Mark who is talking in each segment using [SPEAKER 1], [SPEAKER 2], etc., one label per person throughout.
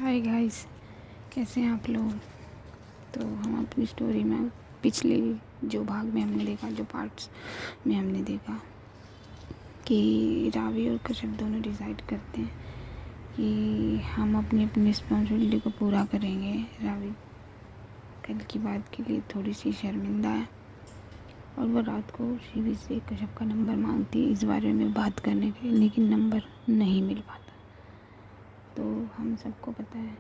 [SPEAKER 1] Hi guys, कैसे हैं आप लोग। तो हम अपनी स्टोरी में पिछले जो भाग में हमने देखा, जो पार्ट्स में हमने देखा कि रावी और कश्यप दोनों डिसाइड करते हैं कि हम अपनी अपनी रिस्पॉन्सिबिलिटी को पूरा करेंगे। रावी कल की बात के लिए थोड़ी सी शर्मिंदा है और वो रात को शिवी से कश्यप का नंबर मांगती है इस बारे में बात करने के लिए, लेकिन नंबर नहीं मिल पाता। तो हम सबको पता है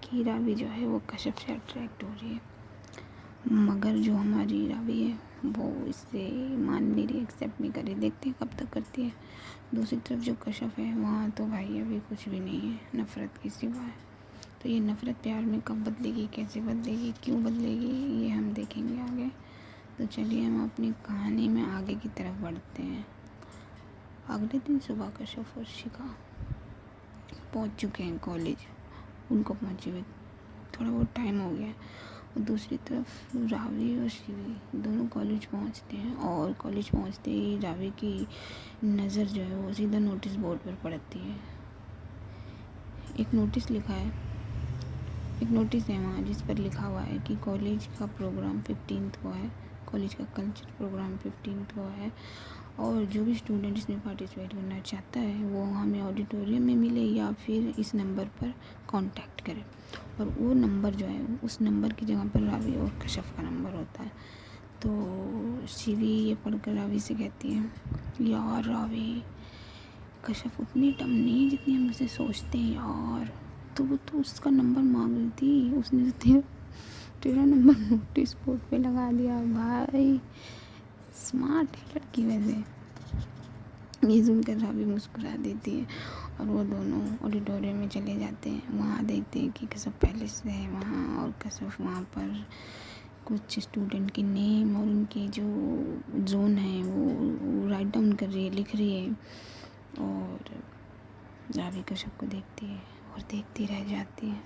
[SPEAKER 1] कि रावी जो है वो कश्यप से अट्रैक्ट हो रही है, मगर जो हमारी रावी है वो इससे मान नहीं रही, एक्सेप्ट नहीं कर रही। देखते हैं कब तक करती है। दूसरी तरफ जो कश्यप है वहाँ तो भाई अभी कुछ भी नहीं है, नफ़रत की सिवा है। तो ये नफ़रत प्यार में कब बदलेगी, कैसे बदलेगी, क्यों बदलेगी, ये हम देखेंगे आगे। तो चलिए हम अपनी कहानी में आगे की तरफ बढ़ते हैं। अगले दिन सुबह कश्यप और शिखा पहुँच चुके हैं कॉलेज। उनको पहुँचे हुए थोड़ा बहुत टाइम हो गया है। और दूसरी तरफ रावी और शिवी दोनों कॉलेज पहुँचते हैं और कॉलेज पहुँचते ही रावी की नज़र जो है वो सीधा नोटिस बोर्ड पर पड़ती है। एक नोटिस है वहाँ जिस पर लिखा हुआ है कि कॉलेज का प्रोग्राम 15th को है, कॉलेज का कल्चर प्रोग्राम 15th को है और जो भी स्टूडेंट इसमें पार्टिसिपेट करना चाहता है वो हमें ऑडिटोरियम में मिले या फिर इस नंबर पर कांटेक्ट करे। और वो नंबर जो है उस नंबर की जगह पर रावी और कश्यप का नंबर होता है। तो शिवी ये पढ़कर रावी से कहती है, यार रावी, कश्यप उतनी डम नहीं जितनी हम उसे सोचते हैं यार। तो वो तो उसका नंबर मांग रही थी, उसने तो तेरा नंबर नोटिस बोर्ड पे लगा दिया। भाई स्मार्ट है लड़की वैसे। ये सुनकर रावी मुस्कुरा देती है और वो दोनों ऑडिटोरियम में चले जाते हैं। वहाँ देखते हैं कि कश्यप पहले से है वहाँ और कश्यप वहाँ पर कुछ स्टूडेंट के नेम और उनके जो जोन है वो राइट डाउन कर रही है, लिख रही है। और रावी कश्यप को देखती है और देखती रह जाती है।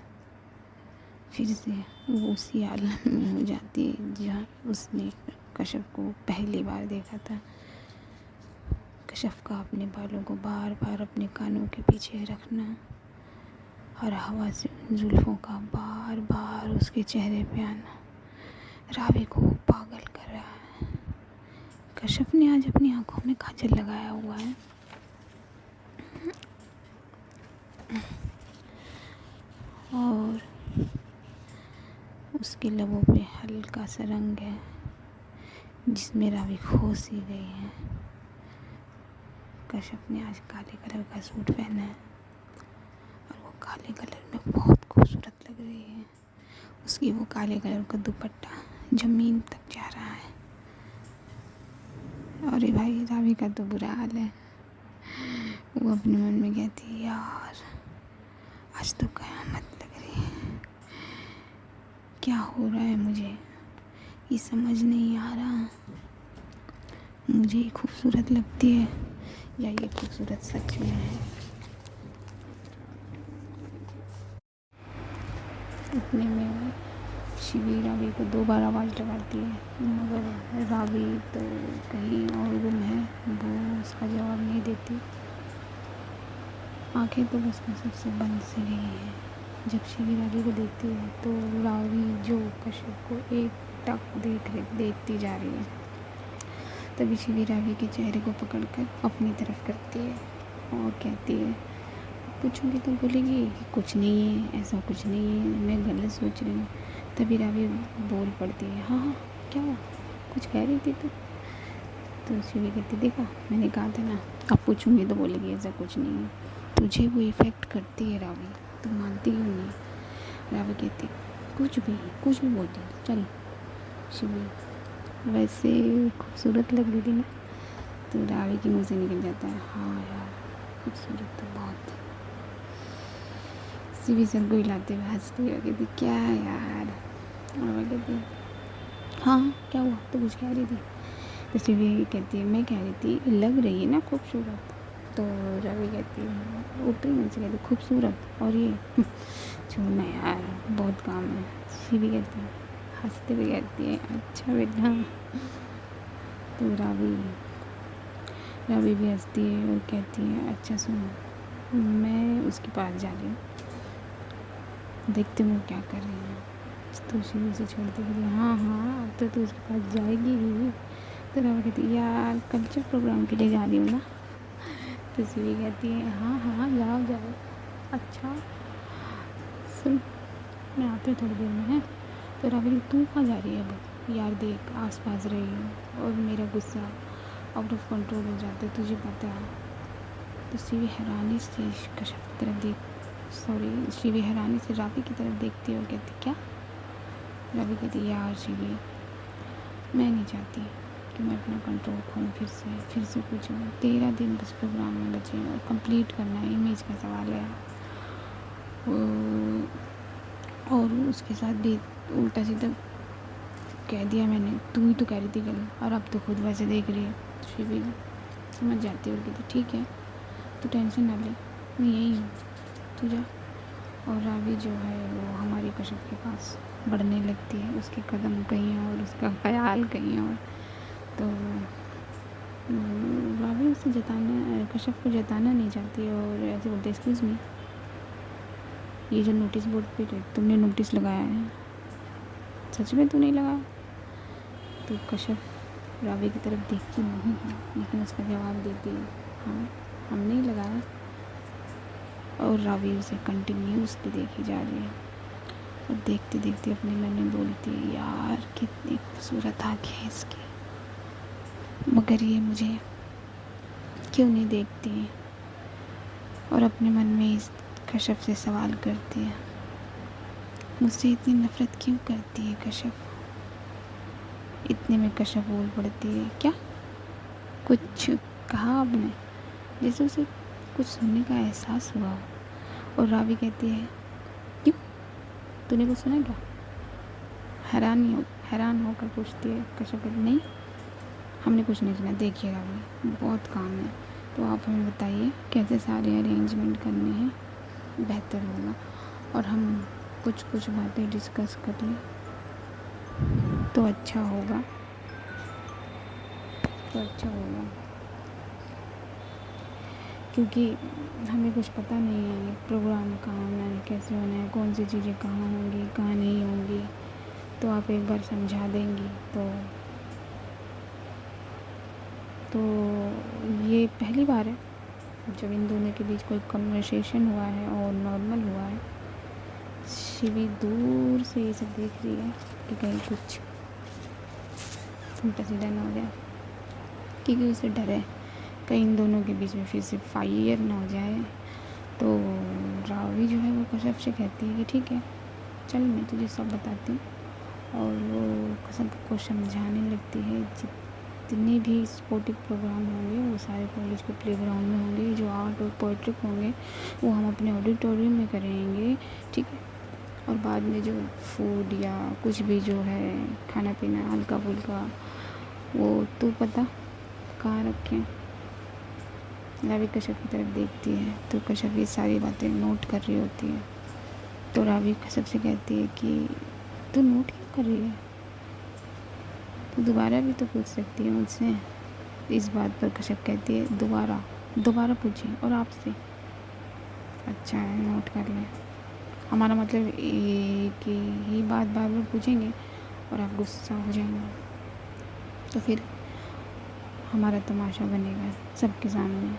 [SPEAKER 1] फिर से वो उसी आलम में हो जाती है जहाँ उसने कश्यप को पहली बार देखा था। कश्यप का अपने बालों को बार बार अपने कानों के पीछे रखना और हवा से उन जुल्फ़ों का बार बार उसके चेहरे पे आना रावी को पागल कर रहा है। कश्यप ने आज अपनी आंखों में काजल लगाया हुआ है और उसके लबों पे हल्का सा रंग है जिसमें रावी खो सी गई है। कश्यप ने आज काले कलर का सूट पहना है और वो काले कलर में बहुत खूबसूरत लग रही है। उसकी वो काले कलर का दुपट्टा ज़मीन तक जा रहा है। अरे भाई रावी का तो बुरा हाल है। वो अपने मन में कहती है, यार आज तो क़यामत लग रही है। क्या हो रहा है मुझे ये समझ नहीं आ रहा। मुझे ये खूबसूरत लगती है या ये खूबसूरत सच में है। इतने में शिवी रावी को 2 बार आवाज़ लगाती है, मगर रावी तो कहीं और गुम है, वो उसका जवाब नहीं देती। आंखें तो बस कसम से बंद सी रही है। जब शिवी रावी को देखती है तो रावी जो कश्यप को एकटक देखती जा रही है। तभी शिवी रावी के चेहरे को पकड़कर अपनी तरफ करती है और कहती है, पूछूंगी तो बोलेगी कि कुछ नहीं है, ऐसा कुछ नहीं है, मैं गलत सोच रही हूँ। तभी रावी बोल पड़ती है, हाँ हाँ क्या हुआ, कुछ कह रही थी तो शिवी कहती, देखा मैंने कहा था ना, अब पूछूंगी तो बोलेगी ऐसा कुछ नहीं है। तुझे वो इफ़ेक्ट करती है रावी, तुम मानती क्यों नहीं। रावी कहती, कुछ भी बोलती चल। शिवी वैसे खूबसूरत लग रही थी ना। तो रावी की मुँह से निकल जाता है, हाँ यार खूबसूरत तो बहुत। शिवी सर को हिलाते हुए हंसती है, कहती क्या यार। और वो कहती, हाँ क्या हुआ, तो कुछ कह रही थी। तो शिवी कहती है, मैं कह रही थी लग रही है ना खूबसूरत। तो रावी कहती है ऊपरी मन से कहती खूबसूरत और ये छोड़ना यार बहुत काम है। शिवी कहती है हंसते हुए कहती है, अच्छा बेटा। तो रावी भी हंसती है और कहती है, अच्छा सुनो, मैं उसके पास जा रही हूँ देखते मैं क्या कर रही हूँ। तो शिवी से छोड़ती हुई, हाँ हाँ अब तो तू उसके पास जाएगी ही। तो रावी कहती यार कल्चर प्रोग्राम के लिए जा रही हूँ ना। तो शिवी कहती है हाँ हाँ जाओ जाओ। अच्छा सुन, मैं आती हूँ थोड़ी देर में है। तो रावी कहती तू कहाँ जा रही है अब? यार देख आस पास रही हूँ और मेरा गुस्सा आउट ऑफ कंट्रोल हो जाता है, तुझे पता है। तो शिवी हैरानी से रावी की तरफ देखती है और कहती क्या? रावी कहती यार शिवी, मैं नहीं चाहती कि मैं अपना कंट्रोल खोऊं फिर से पूछूं। 13 दिन बस प्रोग्राम में बचे और कंप्लीट करना है, इमेज का सवाल है। और उसके साथ भी उल्टा सीधा कह दिया मैंने, तू ही तो कह रही थी कल और अब तो खुद वैसे देख रही है। शिवी समझ जाती है और कहती ठीक है तू टेंशन ना ले, मैं यही हूँ, तू जा। और रावी जो है वो हमारी कश्यप के पास बढ़ने लगती है, उसके कदम कहीं और, उसका ख्याल कहीं और। तो रावी उसे कश्यप को जताना नहीं चाहती और ऐसे बोलते एक्सक्यूज़ मी, ये जो नोटिस बोर्ड पे तुमने नोटिस लगाया है सच में तू नहीं लगाया? तो कश्यप रावी की तरफ देखती नहीं है लेकिन उसका जवाब देती है हाँ हम नहीं लगाया। और रावी उसे कंटिन्यूसली देखी जा रही है और देखते देखते अपने मन में बोलती है यार कितनी खूबसूरत आँखें हैं इसकी, मगर ये मुझे क्यों नहीं देखती। और अपने मन में इस कश्यप से सवाल करती है मुझसे इतनी नफ़रत क्यों करती है कश्यप? इतने में कश्यप बोल पड़ती है क्या? कुछ कहा आपने? जैसे उसे कुछ सुनने का एहसास हुआ। और रावी कहती है क्यों, तूने कुछ सुना क्या? हैरान होकर पूछती है कश्यप। नहीं हमने कुछ नहीं सुना, देखिए रावी बहुत काम है, तो आप हमें बताइए कैसे सारे अरेंजमेंट करने हैं, बेहतर होगा। और हम कुछ बातें डिस्कस कर लें तो अच्छा होगा। क्योंकि हमें कुछ पता नहीं है प्रोग्राम कहाँ होना है, कैसे होना है, कौन सी चीज़ें कहाँ होंगी कहाँ नहीं होंगी। तो आप एक बार समझा देंगी तो ये पहली बार है जब इन दोनों के बीच कोई कन्वर्सेशन हुआ है और नॉर्मल हुआ है। शिवी दूर से ये सब देख रही है कि कहीं कुछ उल्टा सीधा ना हो जाए, क्योंकि उसे डर है कहीं इन दोनों के बीच में फिर से फायर ना हो जाए। तो रावी जो है वो कश्यप से कहती है कि ठीक है चल मैं तुझे सब बताती हूँ। और वो कश्यप को समझाने लगती है जितने भी स्पोर्टिव प्रोग्राम होंगे वो सारे कॉलेज के प्लेग्राउंड में होंगे, जो आर्ट और पोइट्री होंगे वो हम अपने ऑडिटोरियम में करेंगे, ठीक है। और बाद में जो फूड या कुछ भी जो है खाना पीना हल्का फुल्का वो तू पता कहाँ रखें। रावी कश्यप की तरफ देखती है तो कश्यप ये सारी बातें नोट कर रही होती है। तो रावी कश्यप से कहती है कि तू नोट क्यों कर रही है, तो दोबारा भी तो पूछ सकती है मुझसे। इस बात पर कश्यप कहती है दोबारा पूछें और आपसे। अच्छा है नोट कर लें, हमारा मतलब एक ही बात बार बार पूछेंगे और आप गुस्सा हो जाएंगे तो फिर हमारा तमाशा बनेगा सबके सामने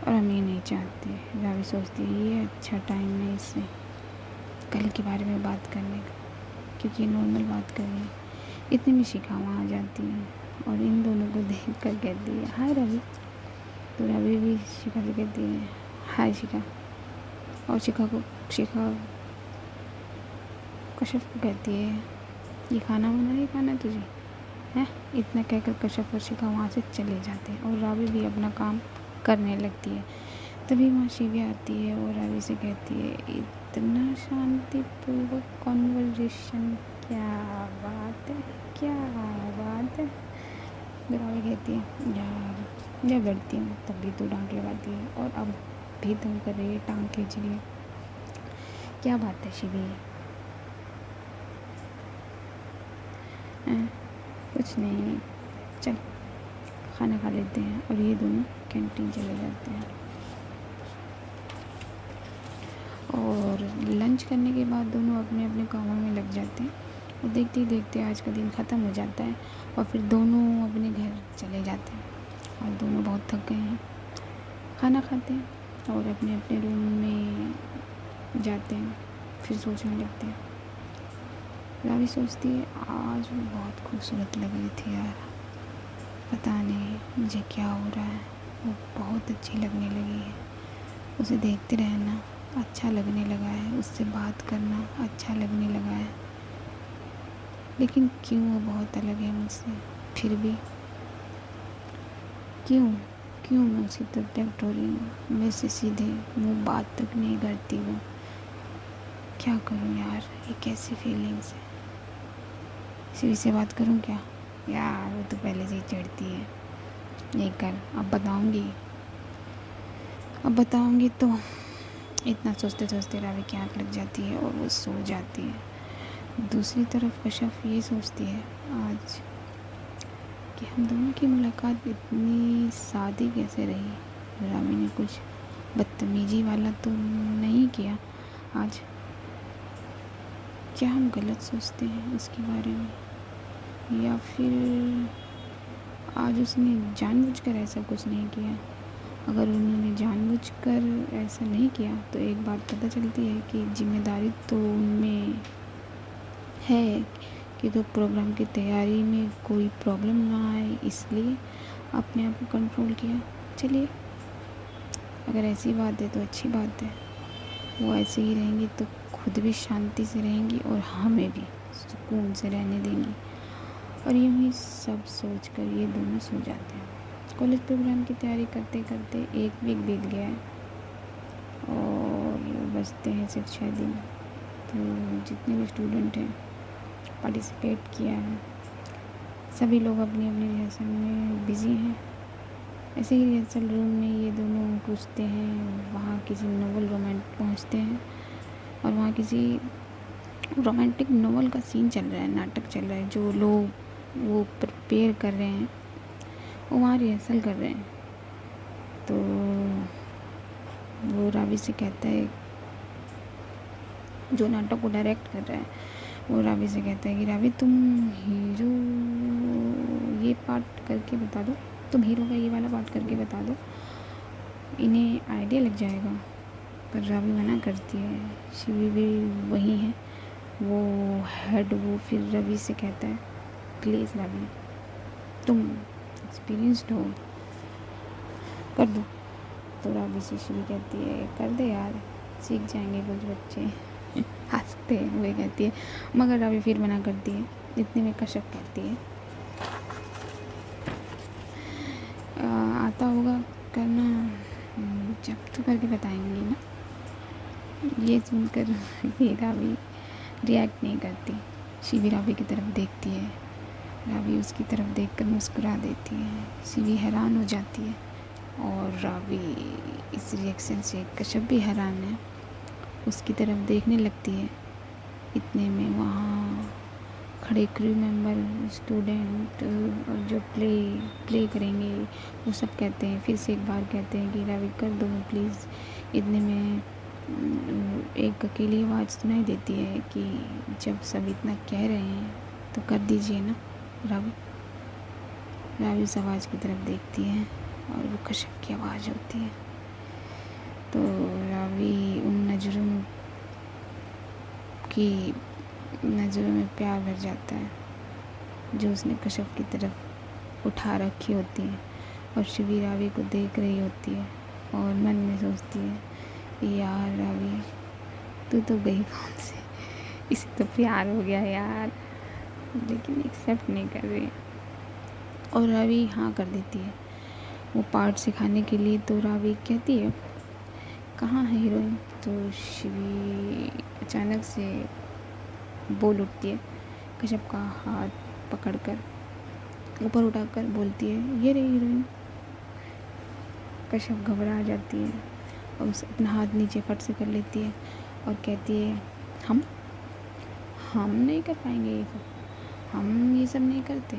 [SPEAKER 1] और हम ये नहीं चाहते। रावी सोचती है ये अच्छा टाइम है इससे कल के बारे में बात करने का, क्योंकि नॉर्मल बात कर रही है। इतने में शिखा वहाँ आ जाती है और इन दोनों को देख कर कहती है हाय रवि। तो रवि भी शिखा से कहती है हाय शिखा। और शिखा कश्यप को कहती है ये खाना है तुझे है। इतना कहकर कश्यप और शिखा वहाँ से चले जाते हैं और रावी भी अपना काम करने लगती है। तभी वहाँ शिवी आती है और रावी से कहती है इतना शांतिपूर्वक कॉन्वर्जेशन, क्या बात है। रावी कहती है यार जब लड़ती हूँ तब भी तो डांट लगाती है और अब भी तंग कर रही है, टांग खींच रही है, क्या बात है शिवी? कुछ नहीं, चल खाना खा लेते हैं। और ये दोनों कैंटीन चले जाते हैं और लंच करने के बाद दोनों अपने अपने कामों में लग जाते हैं और देखते ही देखते आज का दिन ख़त्म हो जाता है और फिर दोनों अपने घर चले जाते हैं और दोनों बहुत थक गए हैं। खाना खाते हैं और अपने अपने रूम में जाते हैं, फिर सोचने लगते हैं। रावी सोचती है आज वो बहुत खूबसूरत लग रही थी यार, पता नहीं मुझे क्या हो रहा है, वो बहुत अच्छी लगने लगी है, उसे देखते रहना अच्छा लगने लगा है, उससे बात करना अच्छा लगने लगा है, लेकिन क्यों वो बहुत अलग है मुझसे, फिर भी क्यों क्यों मैं उसकी तरफ अट्रैक्ट हो रही हूँ, मेरे से सीधे मुँह बात तक नहीं करती वो। क्या करूँ यार, ये कैसी फीलिंग्स है, शिवी से बात करूँ क्या? यार वो तो पहले से ही चिढ़ती है, नहीं कर, अब बताऊँगी तो इतना सोचते सोचते रावी की आँख लग जाती है और वो सो जाती है। दूसरी तरफ कश्यप ये सोचती है आज कि हम दोनों की मुलाकात इतनी सादी कैसे रही, रावी ने कुछ बदतमीजी वाला तो नहीं किया आज, क्या हम गलत सोचते हैं उसके बारे में, या फिर आज उसने जानबूझकर ऐसा कुछ नहीं किया। अगर उन्होंने जानबूझकर ऐसा नहीं किया तो एक बात पता चलती है कि जिम्मेदारी तो उनमें है कि तो प्रोग्राम की तैयारी में कोई प्रॉब्लम ना आए, इसलिए अपने आप को कंट्रोल किया। चलिए, अगर ऐसी बात है तो अच्छी बात है, वो ऐसे ही रहेंगी तो खुद भी शांति से रहेंगी और हमें भी सुकून से रहने देंगी। और यूँ ही सब सोच कर ये दोनों सो जाते हैं। कॉलेज प्रोग्राम की तैयारी करते करते एक वीक बीत गया है और बचते हैं सिर्फ 6 दिन। तो जितने भी स्टूडेंट हैं पार्टिसिपेट किया है, सभी लोग अपनी अपनी रिहर्सल में बिज़ी हैं। ऐसे ही रिहर्सल रूम में ये दोनों पूछते हैं, वहाँ किसी नोवेल रोमांटिक पहुँचते हैं और वहाँ किसी रोमांटिक नोवेल का सीन चल रहा है, नाटक चल रहा है, जो लोग वो प्रिपेयर कर रहे हैं वो वहाँ रिहर्सल कर रहे हैं। तो वो रावी से कहता है, जो नाटक को डायरेक्ट कर रहा है वो रावी से कहता है कि रावी तुम हीरो ये पार्ट करके बता दो, तुम हीरो का ये वाला पार्ट करके बता दो, इन्हें आइडिया लग जाएगा। पर रावी मना करती है, शिवी भी वही है, वो हेड, वो फिर रवि से कहता है प्लीज़ रावी तुम एक्सपीरियंस्ड हो, कर दो। तो रावी से शिवी कहती है कर दे यार, सीख जाएंगे कुछ बच्चे। हंसते हुए कहती है, मगर रावी फिर मना करती है। इतने में कश्यप कहती है आता होगा करना, जब तो करके बताएंगी ना। ये सुनकर ये रावी रिएक्ट नहीं करती। शिवी रावी की तरफ देखती है, रावी उसकी तरफ देखकर मुस्कुरा देती है। शिवी हैरान हो जाती है और रावी इस रिएक्शन से कश्यप भी हैरान है, उसकी तरफ देखने लगती है। इतने में वहाँ खड़े क्रू मेंबर, स्टूडेंट और जो प्ले करेंगे वो सब कहते हैं, फिर से एक बार कहते हैं कि रावी कर दो प्लीज़। इतने में एक अकेली आवाज़ सुनाई देती है कि जब सब इतना कह रहे हैं तो कर दीजिए ना रावी। रावी उस आवाज़ की तरफ देखती है और वो कश्यप की आवाज़ होती है। तो रावी उन नज़रों में प्यार भर जाता है जो उसने कश्यप की तरफ उठा रखी होती है, और शिवी रावी को देख रही होती है और मन में सोचती है यार रावी तू तो गई कौन से, इसे तो प्यार हो गया यार, लेकिन एक्सेप्ट नहीं कर रही। और रावी हाँ कर देती है वो पार्ट सिखाने के लिए। तो रावी कहती है कहाँ है हीरोइन, तो शिवी अचानक से बोल उठती है, कश्यप का हाथ पकड़कर ऊपर उठाकर बोलती है ये रही हीरोइन। कश्यप घबरा जाती है और उसे अपना हाथ नीचे फट से कर लेती है और कहती है हम नहीं कर पाएंगे ये सब, हम ये सब नहीं करते,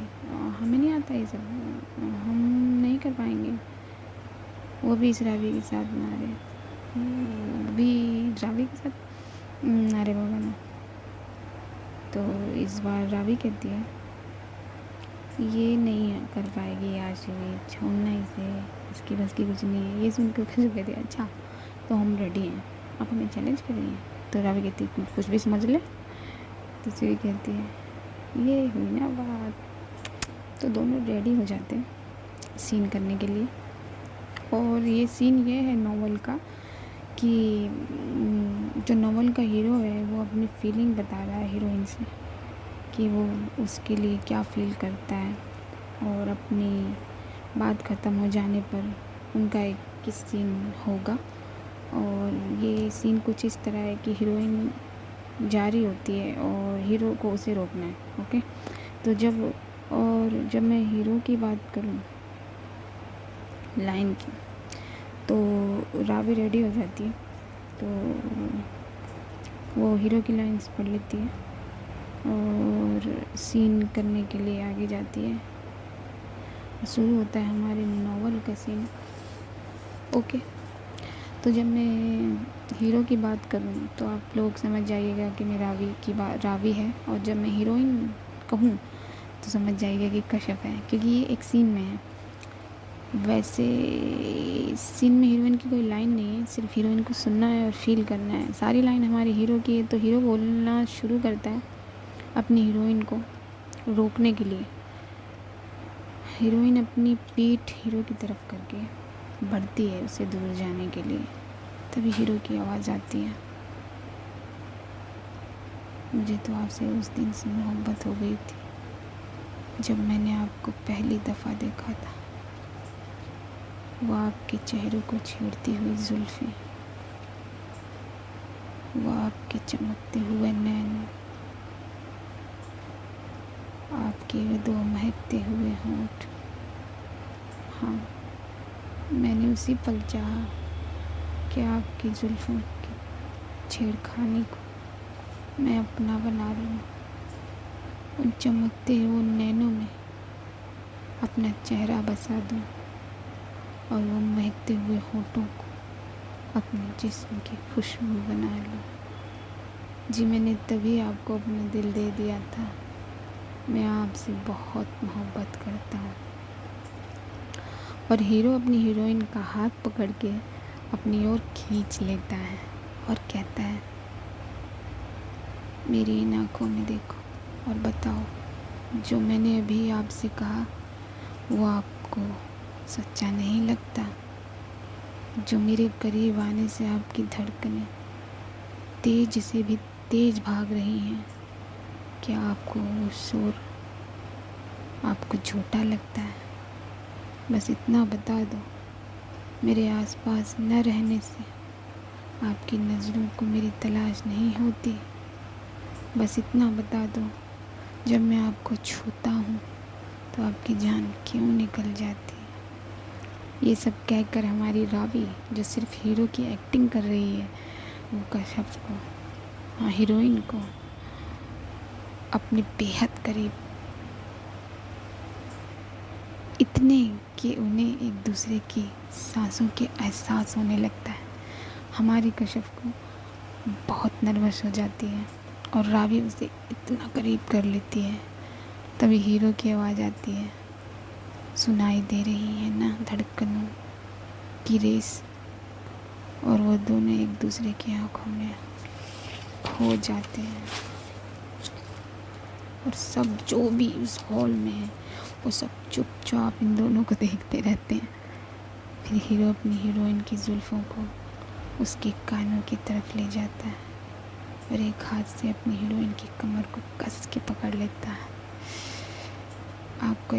[SPEAKER 1] हमें नहीं आता ये सब, हम नहीं कर पाएंगे। वो भी इस रावी के साथ ना रहे, वो भी रावी के साथ अरे बाबा ना। तो इस बार रावी कहती है ये नहीं कर पाएगी आज, ये छोड़ना इसे, इसकी बस की कुछ नहीं है। ये सुनकर खुशबू कहती है अच्छा तो हम रेडी हैं, आप हमें चैलेंज करिए। तो रावी कहती है कुछ भी समझ ले। तो चूही कहती है ये हुई ना बात। तो दोनों रेडी हो जाते हैं सीन करने के लिए। और ये सीन ये है नॉवल का कि जो नॉवल का हीरो है वो अपनी फीलिंग बता रहा है हीरोइन से कि वो उसके लिए क्या फ़ील करता है, और अपनी बात ख़त्म हो जाने पर उनका एक किस सीन होगा। और ये सीन कुछ इस तरह है कि हीरोइन जा रही होती है और हीरो को उसे रोकना है। ओके, तो जब मैं हीरो की बात करूँ लाइन की, तो रावी रेडी हो जाती है, तो वो हीरो की लाइन्स पढ़ लेती है और सीन करने के लिए आगे जाती है। शुरू होता है हमारे नॉवल का सीन। ओके, तो जब मैं हीरो की बात करूँ तो आप लोग समझ जाइएगा कि मैं रावी है, और जब मैं हीरोइन कहूँ तो समझ जाइएगा कि कश्यप है, क्योंकि ये एक सीन में है। वैसे सीन में हीरोइन की कोई लाइन नहीं है, सिर्फ हीरोइन को सुनना है और फील करना है। सारी लाइन हमारे हीरो की है, तो हीरो बोलना शुरू करता है अपनी हीरोइन को रोकने के लिए। हीरोइन अपनी पीठ हीरो की तरफ करके बढ़ती है उसे दूर जाने के लिए। तभी हीरो की आवाज़ आती है मुझे तो आपसे उस दिन से मोहब्बत हो गई थी जब मैंने आपको पहली दफ़ा देखा था। वो आपके चेहरे को छेड़ती हुई जुल्फ़ें, वो आपके चमकते हुए नैन, आपके दो महकते हुए होंठ। हाँ, मैंने उसी पल चाहा कि आपकी जुल्फ़ों की छेड़खानी को मैं अपना बना लूँ, उन चमकते हुए नैनों में अपना चेहरा बसा दूँ, और वो महकते हुए होठों को अपने जिस्म की खुशबू बना लूँ। जी, मैंने तभी आपको अपना दिल दे दिया था। मैं आपसे बहुत मोहब्बत करता हूँ। और हीरो अपनी हीरोइन का हाथ पकड़ के अपनी ओर खींच लेता है और कहता है मेरी इन आँखों में देखो और बताओ जो मैंने अभी आपसे कहा वो आपको सच्चा नहीं लगता। जो मेरे करीब आने से आपकी धड़कनें तेज से भी तेज भाग रही हैं, क्या आपको वो शोर आपको झूठा लगता है? बस इतना बता दो, मेरे आसपास न रहने से आपकी नज़रों को मेरी तलाश नहीं होती। बस इतना बता दो, जब मैं आपको छूता हूँ तो आपकी जान क्यों निकल जाती है। ये सब कहकर हमारी रावी, जो सिर्फ हीरो की एक्टिंग कर रही है, वो कश्यप को, हाँ हीरोइन को, अपने बेहद करीब, इतने कि उन्हें एक दूसरे की सांसों के एहसास होने लगता है। हमारी कश्यप को बहुत नर्वस हो जाती है और रावी उसे इतना करीब कर लेती है। तभी हीरो की आवाज़ आती है, सुनाई दे रही है ना धड़कनों की रेस। और वो दोनों एक दूसरे की आंखों में खो जाते हैं, और सब जो भी उस हॉल में है वो सब चुपचाप इन दोनों को देखते रहते हैं। फिर हीरो अपनी हीरोइन की जुल्फ़ों को उसके कानों की तरफ ले जाता है और एक हाथ से अपनी हीरोइन की कमर को कस के पकड़ लेता है। आपको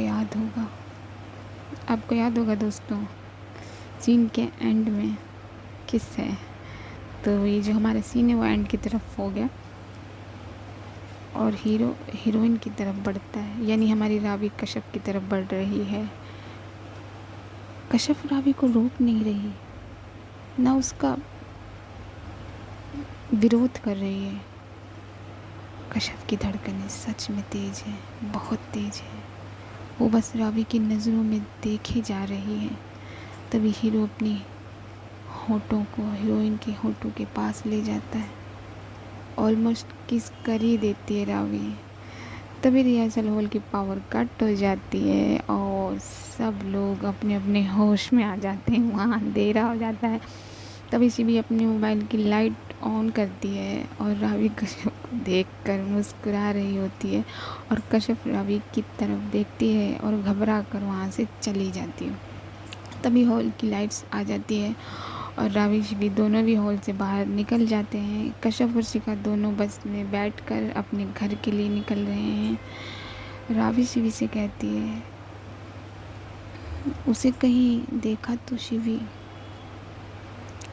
[SPEAKER 1] याद होगा दोस्तों, सीन के एंड में किस है। तो ये जो हमारा सीन है वो एंड की तरफ हो गया और हीरो हीरोइन की तरफ बढ़ता है, यानी हमारी रावी कश्यप की तरफ बढ़ रही है। कश्यप रावी को रोक नहीं रही, ना उसका विरोध कर रही है। कश्यप की धड़कनें सच में तेज है, बहुत तेज है। वो बस रावी की नज़रों में देखे जा रही है। तभी हीरो अपनी होठों को हीरोइन के होठों के पास ले जाता है, ऑलमोस्ट किस कर ही देती है रावी। तभी रिहर्सल हॉल की पावर कट हो जाती है और सब लोग अपने अपने होश में आ जाते हैं, वहाँ अंधेरा हो जाता है। तभी शिवी अपने मोबाइल की लाइट ऑन करती है और रावी कश्यप को देखकर मुस्कुरा रही होती है और कश्यप रावी की तरफ देखती है और घबरा कर वहाँ से चली जाती है। तभी हॉल की लाइट्स आ जाती है और रावी शिवी दोनों भी हॉल से बाहर निकल जाते हैं। कश्यप और शिखा दोनों बस में बैठकर अपने घर के लिए निकल रहे हैं। रावी शिवी से कहती है, उसे कहीं देखा तो शिवी?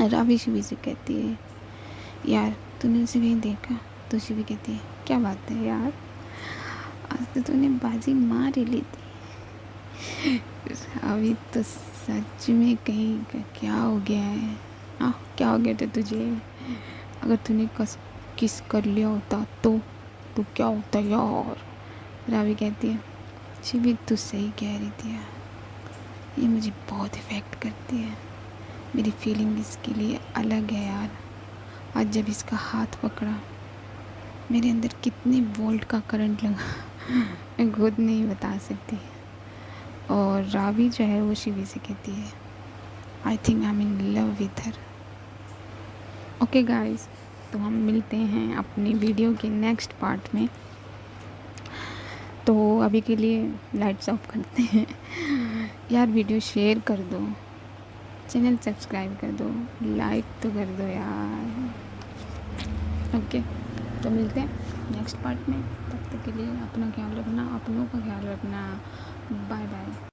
[SPEAKER 1] रावी शिवी से कहती है, यार तूने उसे कहीं देखा? तो शिवी कहती है, क्या बात है यार, आज तो तूने बाजी मार ही ली थी। अभी तो सच में कहीं का क्या हो गया है? हाँ, क्या हो गया था तुझे? अगर तूने किस कर लिया होता तो क्या होता यार? रावी कहती है, शिवी तू सही कह रही थी यार, ये मुझे बहुत इफ़ेक्ट करती है, मेरी फीलिंग इसके लिए अलग है यार। आज जब इसका हाथ पकड़ा मेरे अंदर कितने वोल्ट का करंट लगा मैं खुद नहीं बता सकती। और रावी जो है वो शिवी से कहती है, I think I am in love with her. Okay guys, तो हम मिलते हैं अपनी वीडियो के नेक्स्ट पार्ट में। तो अभी के लिए लाइट्स ऑफ करते हैं। यार वीडियो शेयर कर दो, चैनल सब्सक्राइब कर दो, लाइक तो कर दो यार। ओके, तो मिलते हैं नेक्स्ट पार्ट में। तब तक के लिए अपना ख्याल रखना, अपनों का ख्याल रखना। Bye bye.